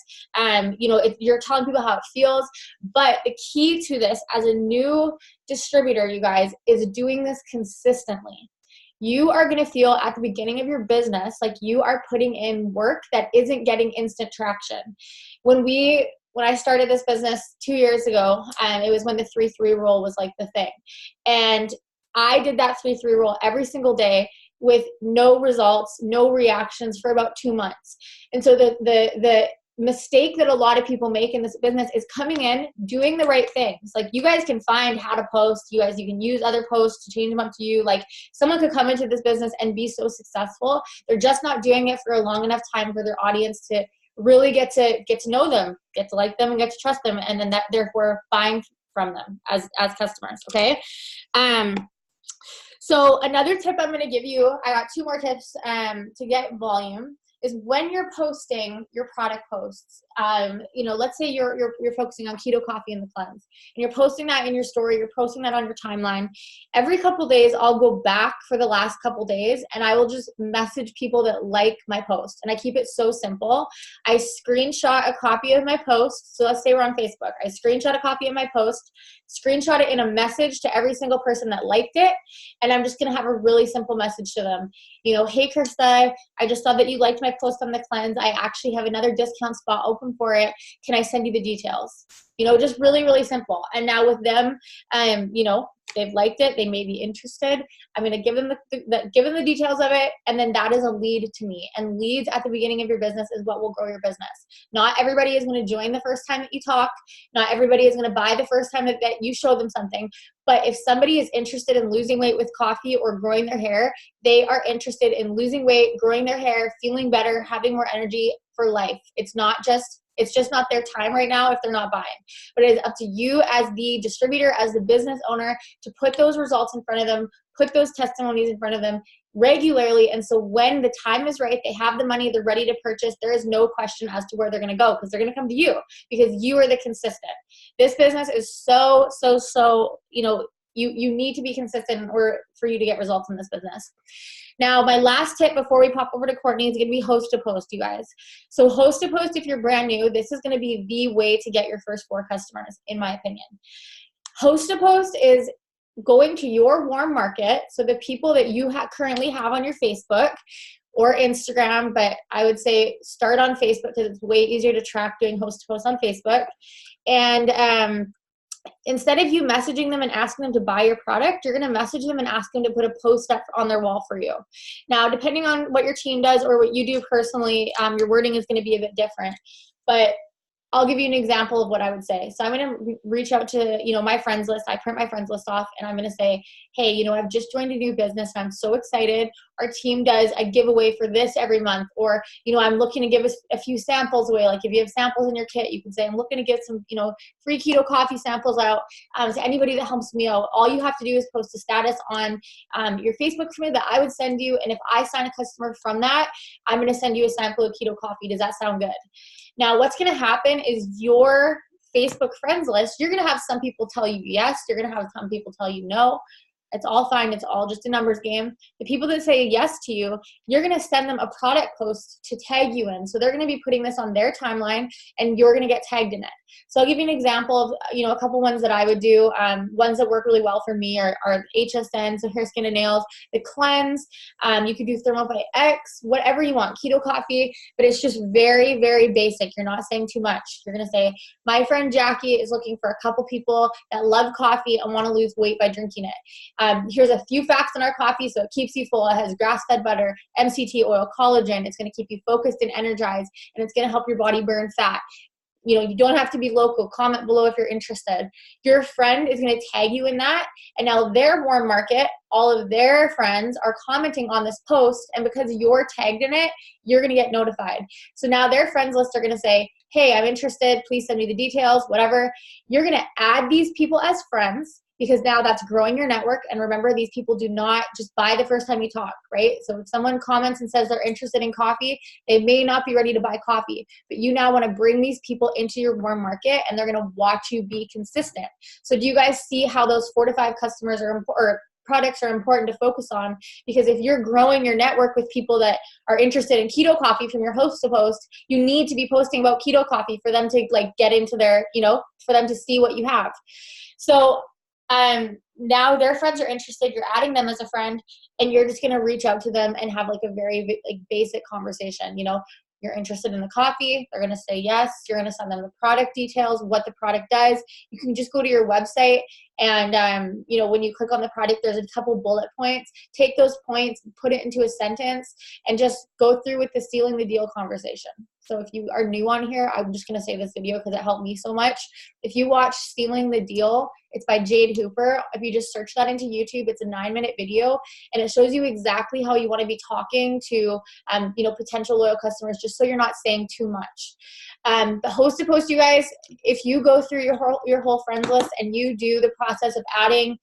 You know, you're telling people how it feels. But the key to this as a new distributor, you guys, is doing this consistently. You are going to feel at the beginning of your business like you are putting in work that isn't getting instant traction. When I started this business 2 years ago, it was when the 3-3 rule was like the thing. And I did that 3-3 rule every single day with no results, no reactions for about 2 months. And so the mistake that a lot of people make in this business is coming in, doing the right things. Like, you guys can find how to post. You can use other posts to change them up to you. Like, someone could come into this business and be so successful. They're just not doing it for a long enough time for their audience to really get to know them, get to like them, and get to trust them, and then that therefore buying from them as customers. Okay. So another tip I'm going to give you, I got 2 more tips to get volume, is when you're posting your product posts, you know, let's say you're focusing on keto coffee and the cleanse, and you're posting that in your story, you're posting that on your timeline. Every couple days, I'll go back for the last couple days, and I will just message people that like my post. And I keep it so simple. I screenshot a copy of my post. So let's say we're on Facebook. I screenshot a copy of my post, screenshot it in a message to every single person that liked it, and I'm just going to have a really simple message to them. You know, hey, Krista, I just saw that you liked my post on the cleanse. I actually have another discount spot open for it. Can I send you the details? You know, just really, really simple. And now with them, you know, they've liked it. They may be interested. I'm going to give them the details of it. And then that is a lead to me. And leads at the beginning of your business is what will grow your business. Not everybody is going to join the first time that you talk. Not everybody is going to buy the first time that you show them something. But if somebody is interested in losing weight with coffee or growing their hair, they are interested in losing weight, growing their hair, feeling better, having more energy for life. It's just not their time right now if they're not buying. But it is up to you as the distributor, as the business owner, to put those results in front of them, put those testimonies in front of them regularly. And so when the time is right, they have the money, they're ready to purchase, there is no question as to where they're going to go, because they're going to come to you because you are the consistent. This business is so, you know, you need to be consistent in order for you to get results in this business. Now, my last tip before we pop over to Courtney is going to be host a post, you guys. So host a post, if you're brand new, this is going to be the way to get your first 4 customers, in my opinion. Host a post is going to your warm market, so the people that you currently have on your Facebook or Instagram, but I would say start on Facebook because it's way easier to track doing host to post on Facebook. And instead of you messaging them and asking them to buy your product, you're going to message them and ask them to put a post up on their wall for you. Now, depending on what your team does or what you do personally, your wording is going to be a bit different. But I'll give you an example of what I would say. So I'm going to reach out to, my friends list. I print my friends list off and I'm going to say, hey, I've just joined a new business and I'm so excited. Our team does a giveaway for this every month. Or, I'm looking to give us a few samples away. Like if you have samples in your kit, you can say, I'm looking to get some, free keto coffee samples out to anybody that helps me out. All you have to do is post a status on your Facebook for me that I would send you. And if I sign a customer from that, I'm going to send you a sample of keto coffee. Does that sound good? Now, what's going to happen is your Facebook friends list, you're going to have some people tell you yes. You're going to have some people tell you no. It's all fine. It's all just a numbers game. The people that say yes to you, you're going to send them a product post to tag you in. So they're going to be putting this on their timeline and you're going to get tagged in it. So I'll give you an example of, a couple ones that I would do. Ones that work really well for me are HSN, so hair, skin, and nails, the cleanse. You could do Thermo by X, whatever you want, keto coffee, but it's just very, very basic. You're not saying too much. You're going to say, my friend Jackie is looking for a couple people that love coffee and want to lose weight by drinking it. Here's a few facts on our coffee. So it keeps you full. It has grass-fed butter, MCT oil, collagen. It's going to keep you focused and energized, and it's going to help your body burn fat. You don't have to be local. Comment below if you're interested. Your friend is going to tag you in that, and now their warm market, all of their friends are commenting on this post, and because you're tagged in it, you're going to get notified. So now their friends list are going to say, hey, I'm interested. Please send me the details, whatever. You're going to add these people as friends, because now that's growing your network. And remember, these people do not just buy the first time you talk, right? So if someone comments and says they're interested in coffee, they may not be ready to buy coffee, but you now want to bring these people into your warm market and they're going to watch you be consistent. So do you guys see how those 4 to 5 customers or products are important to focus on? Because if you're growing your network with people that are interested in keto coffee from your host to post, you need to be posting about keto coffee for them to get into their, for them to see what you have. So now their friends are interested, you're adding them as a friend, and you're just going to reach out to them and have a very basic conversation. You're interested in the coffee, they're going to say yes. You're going to send them the product details, what the product does. You can just go to your website and, when you click on the product, there's a couple bullet points. Take those points, put it into a sentence, and just go through with the sealing the deal conversation. So if you are new on here, I'm just going to say this video because it helped me so much. If you watch Sealing the Deal, it's by Jade Hooper. If you just search that into YouTube, it's a 9-minute video, and it shows you exactly how you want to be talking to, potential loyal customers, just so you're not saying too much. The host to post, you guys, if you go through your whole friends list and you do the process of adding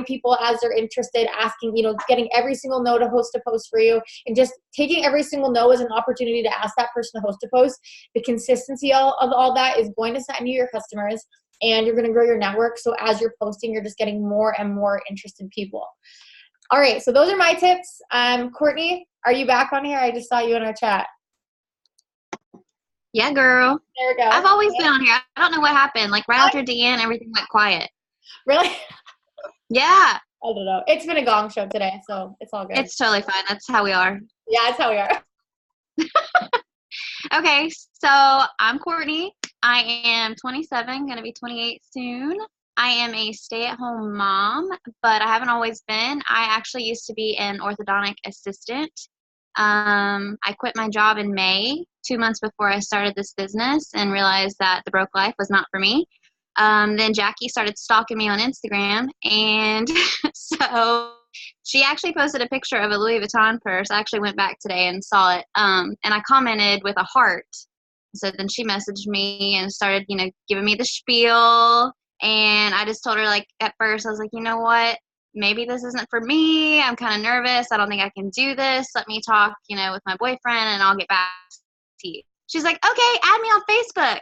people as they're interested, asking, getting every single no to host to post for you, and just taking every single no as an opportunity to ask that person to host to post, the consistency of all that is going to send you your customers, and you're going to grow your network. So as you're posting, you're just getting more and more interested people. All right, so those are my tips. Courtney, are you back on here? I just saw you in our chat. Yeah, girl. There we go. I've always been on here. I don't know what happened. Right after Deanne, everything went quiet. Really? Yeah. I don't know. It's been a gong show today, so it's all good. It's totally fine. That's how we are. Yeah, that's how we are. Okay, so I'm Courtney. I am 27, going to be 28 soon. I am a stay-at-home mom, but I haven't always been. I actually used to be an orthodontic assistant. I quit my job in May, 2 months before I started this business, and realized that the broke life was not for me. Then Jackie started stalking me on Instagram, and so she actually posted a picture of a Louis Vuitton purse. I actually went back today and saw it, and I commented with a heart. So then she messaged me and started, giving me the spiel, and I just told her, at first, I was like, you know what? Maybe this isn't for me. I'm kind of nervous. I don't think I can do this. Let me talk, with my boyfriend, and I'll get back to you. She's like, okay, add me on Facebook.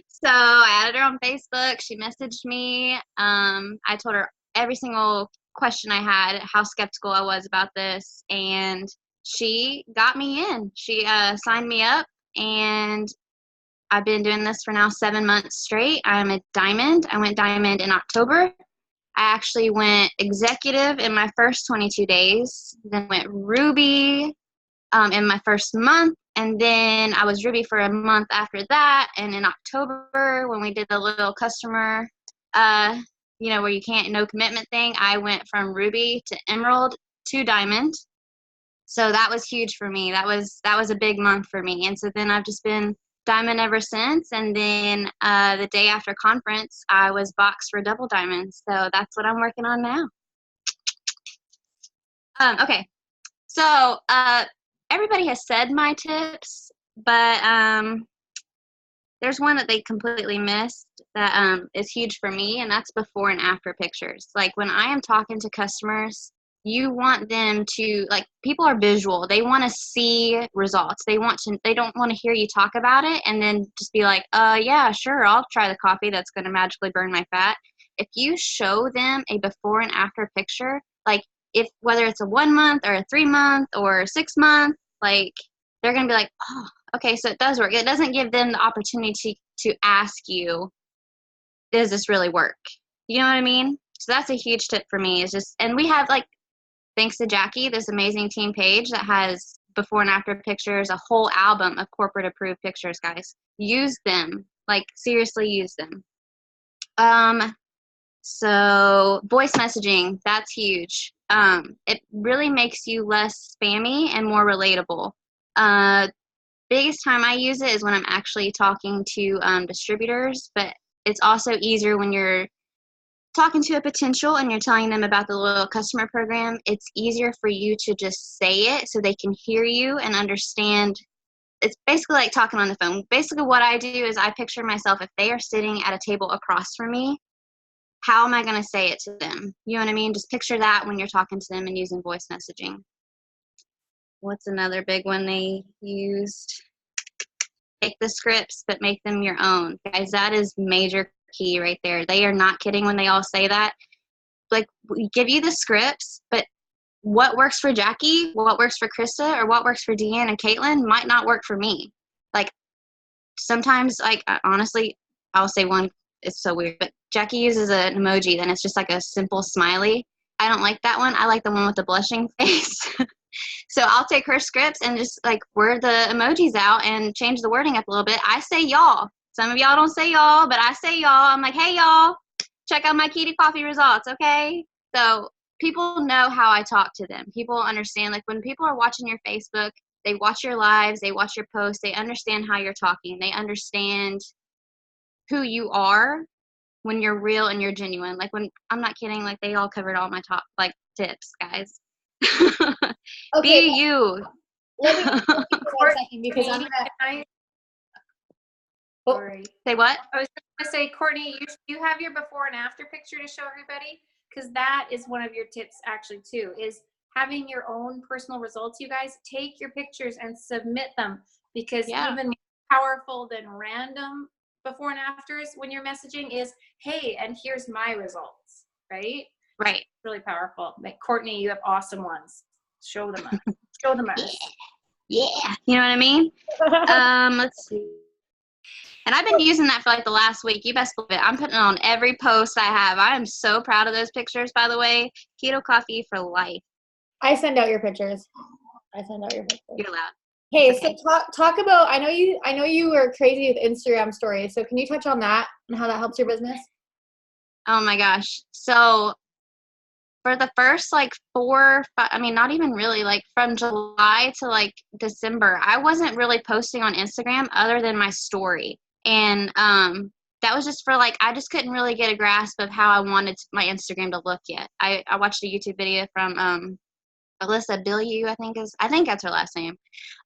So I added her on Facebook. She messaged me. I told her every single question I had, how skeptical I was about this, and she got me in. She signed me up, and I've been doing this for now 7 months straight. I'm a diamond. I went diamond in October. I actually went executive in my first 22 days, then went ruby in my first month, and then I was ruby for a month after that. And in October, when we did the little customer, where you can't, no commitment thing, I went from ruby to emerald to diamond. So that was huge for me. That was a big month for me. And so then I've just been diamond ever since. And then the day after conference, I was boxed for double diamond. So that's what I'm working on now. Okay, so everybody has said my tips, but there's one that they completely missed that is huge for me, and that's before and after pictures. Like when I am talking to customers, you want them to, like, people are visual. They want to see results. They don't want to hear you talk about it and then just be like, yeah, sure, I'll try the coffee that's going to magically burn my fat. If you show them a before and after picture, like whether it's a 1 month or a 3 month or 6 month, like they're going to be like, oh, okay, so it does work. It doesn't give them the opportunity to ask you, does this really work? You know what I mean? So that's a huge tip for me, is just, and we have, like, thanks to Jackie, this amazing team page that has before and after pictures, a whole album of corporate approved pictures, guys. Use them. Like, seriously, use them. So voice messaging, that's huge. It really makes you less spammy and more relatable. Biggest time I use it is when I'm actually talking to distributors, but it's also easier when you're talking to a potential and you're telling them about the loyal customer program. It's easier for you to just say it so they can hear you and understand. It's basically like talking on the phone. Basically what I do is I picture myself, if they are sitting at a table across from me, how am I going to say it to them? You know what I mean? Just picture that when you're talking to them and using voice messaging. What's another big one they used? Take the scripts, but make them your own. Guys, that is major key right there. They are not kidding when they all say that. Like, we give you the scripts, but what works for Jackie, what works for Krista, or what works for Deanne and Caitlin might not work for me. Like, sometimes, like, honestly, I'll say one, it's so weird, but Jackie uses an emoji, then it's just like a simple smiley. I don't like that one. I like the one with the blushing face. So I'll take her scripts and just, like, word the emojis out and change the wording up a little bit. I say y'all. Some of y'all don't say y'all, but I say y'all. I'm like, hey, y'all, check out my Kitty Coffee results, okay? So people know how I talk to them. People understand. Like, when people are watching your Facebook, they watch your lives, they watch your posts, they understand how you're talking. They understand who you are when you're real and you're genuine. Like, when, I'm not kidding, like, they all covered all my top, like, tips, guys. Okay, Be you. let me for 1 second because I'm Courtney, gonna. can I- Oh, Sorry. Say what? I was going to say, Courtney, you have your before and after picture to show everybody, because that is one of your tips actually too, is having your own personal results. You guys take your pictures and submit them, because Yeah. even more powerful than random before and afters when you're messaging is, hey, and here's my results, right? Right. Really powerful. Like, Courtney, you have awesome ones. Show them us. Show them us. Yeah. You know what I mean? Let's see. And I've been using that for like the last week. You best believe it. I'm putting it on every post I have. I am so proud of those pictures, by the way. Keto Coffee for life. I send out your pictures. I send out your pictures. You're allowed. Hey, Okay. so talk about. I know you were crazy with Instagram stories. So can you touch on that and how that helps your business? Oh my gosh. So for the first like 4, 5, I mean, not even really, like from July to like December, I wasn't really posting on Instagram other than my story. And that was just for like, I just couldn't really get a grasp of how I wanted my Instagram to look yet. I watched a YouTube video from Alyssa Billiou, I think that's her last name.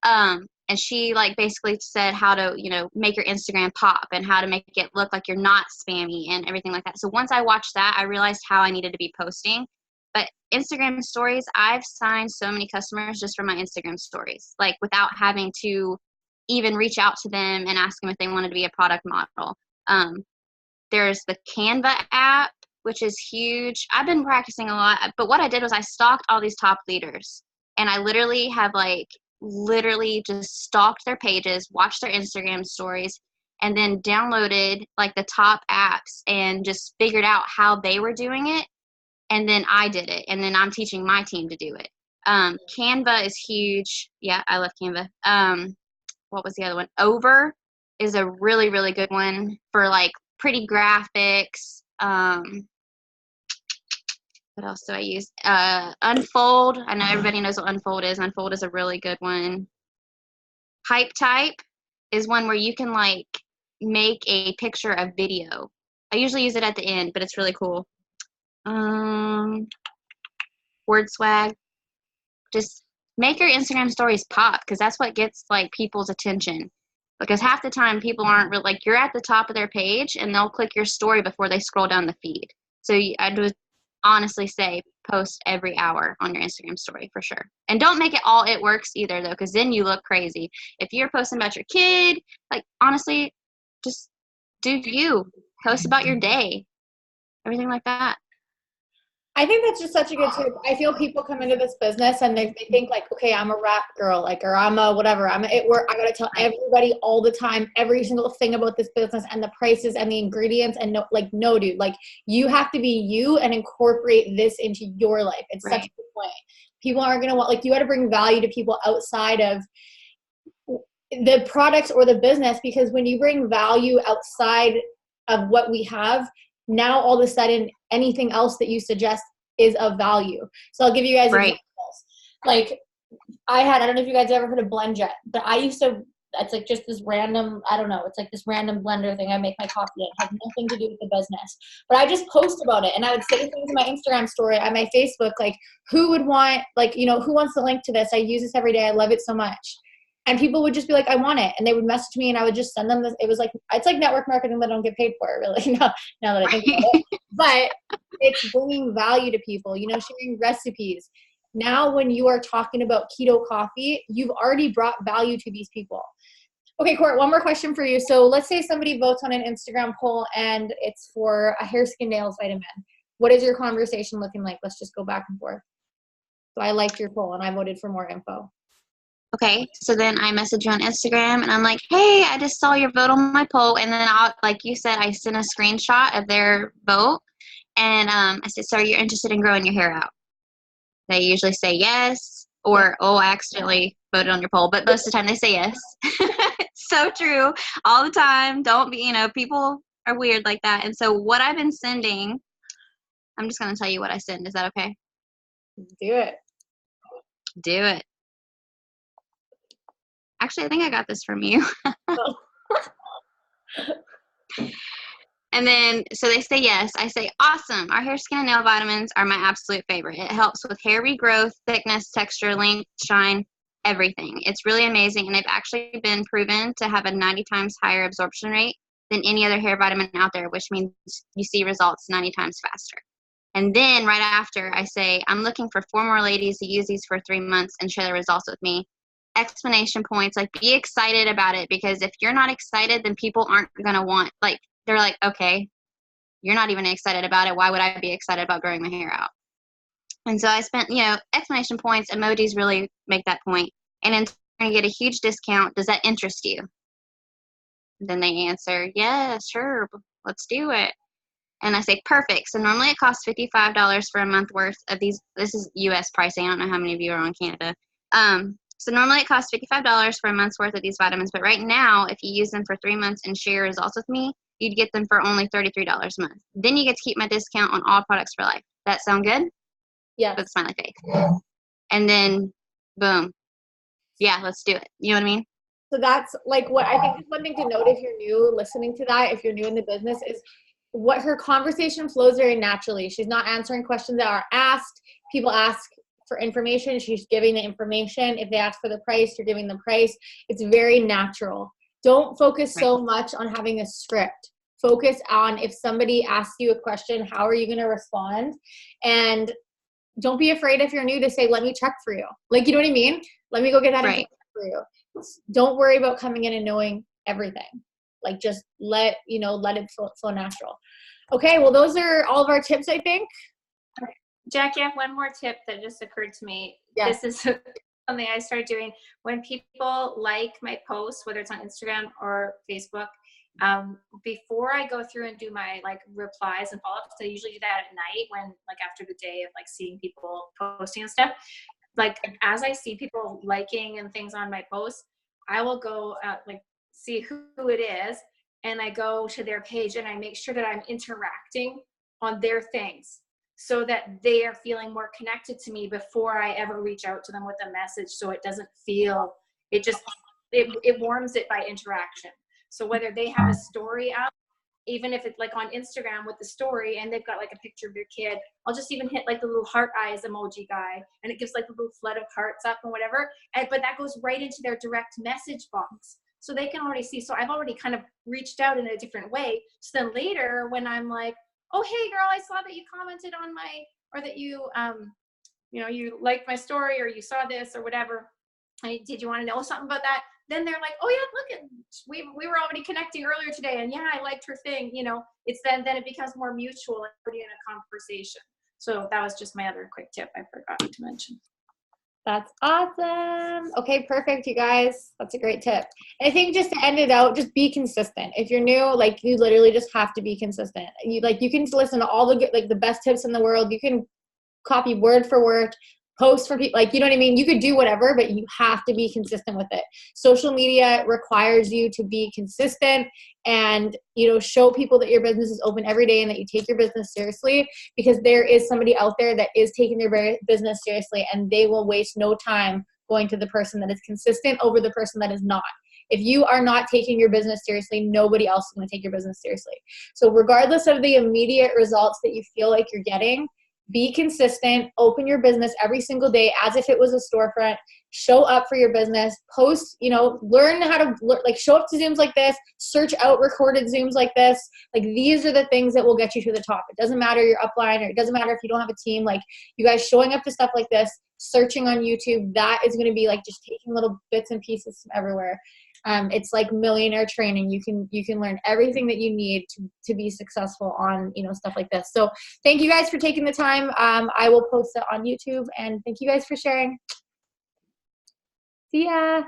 And she like basically said how to, you know, make your Instagram pop and how to make it look like you're not spammy and everything like that. So once I watched that, I realized how I needed to be posting. But Instagram stories, I've signed so many customers just from my Instagram stories, like without having to even reach out to them and ask them if they wanted to be a product model. There's the Canva app, which is huge. I've been practicing a lot, but what I did was I stalked all these top leaders, and I literally have literally just stalked their pages, watched their Instagram stories, and then downloaded like the top apps and just figured out how they were doing it. And then I did it, and then I'm teaching my team to do it. Canva is huge. Yeah, I love Canva. What was the other one? Over is a really, really good one for like pretty graphics. What else do I use? Unfold. I know everybody knows what Unfold is. Unfold is a really good one. Hype Type is one where you can like make a picture of video. I usually use it at the end, but it's really cool. Word swag. Just make your Instagram stories pop, because that's what gets like people's attention. Because half the time people aren't really, like, you're at the top of their page and they'll click your story before they scroll down the feed. So I would honestly say post every hour on your Instagram story for sure. And don't make it all it works either though, because then you look crazy. If you're posting about your kid, like honestly, just do you. Post about your day. Everything like that. I think that's just such a good tip. I feel people come into this business and they think like, okay, I'm a rap girl, like, or I'm a whatever. I'm at work. I got to tell everybody all the time, every single thing about this business and the prices and the ingredients. And no, dude, like you have to be you and incorporate this into your life. It's such a good point. People aren't going to want, like, you got to bring value to people outside of the products or the business, because when you bring value outside of what we have, now all of a sudden anything else that you suggest is of value. So I'll give you guys examples. Like I don't know if you guys ever heard of BlendJet, but I used to, it's like just this random, I don't know, it's like this random blender thing I make my coffee in. It has nothing to do with the business. But I just post about it, and I would say things in my Instagram story, on my Facebook, like who would want, like, you know, who wants the link to this? I use this every day. I love it so much. And people would just be like, I want it. And they would message me and I would just send them this. It was like, it's like network marketing that I don't get paid for, really, now that I think about it. But it's bringing value to people, you know, sharing recipes. Now, when you are talking about keto coffee, you've already brought value to these people. Okay, Court, one more question for you. So let's say somebody votes on an Instagram poll and it's for a hair, skin, nails vitamin. What is your conversation looking like? Let's just go back and forth. So I liked your poll and I voted for more info. Okay, so then I message you on Instagram and I'm like, hey, I just saw your vote on my poll. And then I'll, like you said, I sent a screenshot of their vote. And I said, so you're interested in growing your hair out? They usually say yes, or, oh, I accidentally voted on your poll. But most of the time they say yes. It's so true. All the time. Don't be, you know, people are weird like that. And so what I've been sending, I'm just going to tell you what I send. Is that okay? Do it. Do it. Actually, I think I got this from you. And then, so they say yes. I say, awesome. Our hair, skin, and nail vitamins are my absolute favorite. It helps with hair regrowth, thickness, texture, length, shine, everything. It's really amazing. And they've actually been proven to have a 90 times higher absorption rate than any other hair vitamin out there, which means you see results 90 times faster. And then right after, I say, I'm looking for 4 more ladies to use these for 3 months and share the results with me. Explanation points, like be excited about it, because if you're not excited, then people aren't going to want, like, they're like, okay, you're not even excited about it. Why would I be excited about growing my hair out? And so I spent, you know, explanation points, emojis really make that point. And in turn, you get a huge discount. Does that interest you? Then they answer, yeah, sure, let's do it. And I say, perfect. So normally it costs $55 for a month worth of these. This is US pricing. I don't know how many of you are on Canada. So normally it costs $55 for a month's worth of these vitamins. But right now, if you use them for 3 months and share your results with me, you'd get them for only $33 a month. Then you get to keep my discount on all products for life. That sound good? Yeah. With a smiley face. And then, boom. Yeah, let's do it. You know what I mean? So that's like what I think is one thing to note if you're new listening to that, if you're new in the business, is what her conversation flows very naturally. She's not answering questions that are asked. People ask for information. She's giving the information. If they ask for the price, you're giving the price. It's very natural. Don't focus so much on having a script. Focus on, if somebody asks you a question, how are you going to respond? And don't be afraid if you're new to say, let me check for you. Like, you know what I mean? Let me go get that information for you. Don't worry about coming in and knowing everything. Like, just let it flow natural. Okay, well, those are all of our tips, I think. Jackie, I have one more tip that just occurred to me. Yes. This is something I started doing. When people like my posts, whether it's on Instagram or Facebook, before I go through and do my like replies and follow-ups, I usually do that at night when, like, after the day of like seeing people posting and stuff. Like, as I see people liking and things on my posts, I will go like see who it is, and I go to their page and I make sure that I'm interacting on their things, so that they are feeling more connected to me before I ever reach out to them with a message. So it doesn't feel, it just it warms it by interaction. So whether they have a story up, even if it's like on Instagram with the story and they've got like a picture of your kid, I'll just even hit like the little heart eyes emoji guy and it gives like a little flood of hearts up and whatever. But that goes right into their direct message box. So they can already see. So I've already kind of reached out in a different way. So then later when I'm like, oh, hey girl, I saw that you commented on my, or that you, you liked my story or you saw this or whatever. Did you want to know something about that? Then they're like, oh yeah, look, we were already connecting earlier today, and yeah, I liked her thing. It's then it becomes more mutual and already in a conversation. So that was just my other quick tip I forgot to mention. That's awesome. Okay, perfect, you guys. That's a great tip. And I think just to end it out, just be consistent. If you're new, like you literally just have to be consistent. You can listen to all the good, like the best tips in the world. You can copy word for word, post for people, like, you know what I mean? You could do whatever, but you have to be consistent with it. Social media requires you to be consistent and, show people that your business is open every day and that you take your business seriously, because there is somebody out there that is taking their business seriously, and they will waste no time going to the person that is consistent over the person that is not. If you are not taking your business seriously, nobody else is going to take your business seriously. So regardless of the immediate results that you feel like you're getting, be consistent, open your business every single day as if it was a storefront, show up for your business, post, learn how to show up to Zooms like this, search out recorded Zooms like this. Like, these are the things that will get you to the top. It doesn't matter your upline, or it doesn't matter if you don't have a team. Like, you guys showing up to stuff like this, searching on YouTube, that is going to be like just taking little bits and pieces from everywhere. It's like millionaire training. You can learn everything that you need to be successful on, stuff like this. So thank you guys for taking the time. I will post it on YouTube, and thank you guys for sharing. See ya.